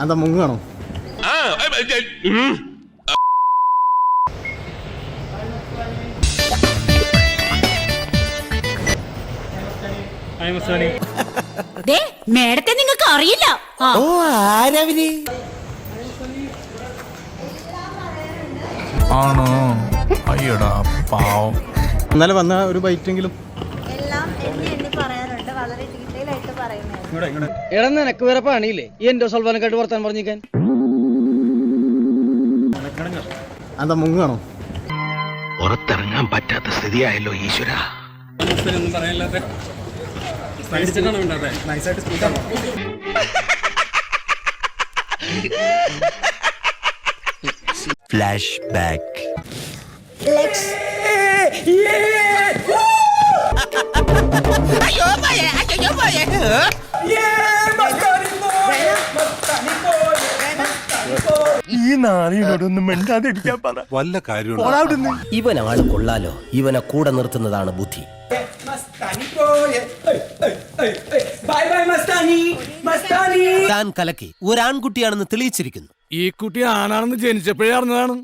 എന്താ മുങ്ങാണോ? മേഡത്തെ നിങ്ങൾക്ക് അറിയില്ല. ഓ ആരവര് ആണോ? അയ്യടാ പാവം. ഇന്നലെ വന്ന ഒരു ബൈറ്റെങ്കിലും എല്ലാം എണ്ണി പറയാറുണ്ട്. വളരെ ഡീറ്റെയിൽ ആയിട്ട് പറയുന്നത്. എടാ നിനക്ക് വേറെ പണിയില്ലേ ഈ എന്റെ സൽവാനക്കായിട്ട് വർത്താൻ പറഞ്ഞിരിക്കാൻ? എന്താ മുങ്ങാണോ? പുറത്തിറങ്ങാൻ പറ്റാത്ത സ്ഥിതിയായല്ലോ ഈശ്വര. Flash back. ഈ നാളിനോടൊന്നും മിണ്ടാതിരിക്കാൻ പറ. വല്ല കാര്യമുണ്ട്. ഇവനാള് കൊള്ളാലോ, ഇവനെ കൂടെ നിർത്തുന്നതാണ് ബുദ്ധി. താൻ കലക്കി ഒരാൺകുട്ടിയാണെന്ന് തെളിയിച്ചിരിക്കുന്നു. ഈ കുട്ടി ആണാണെന്ന് ജനിച്ചപ്പോഴേ അറിഞ്ഞതാണ്.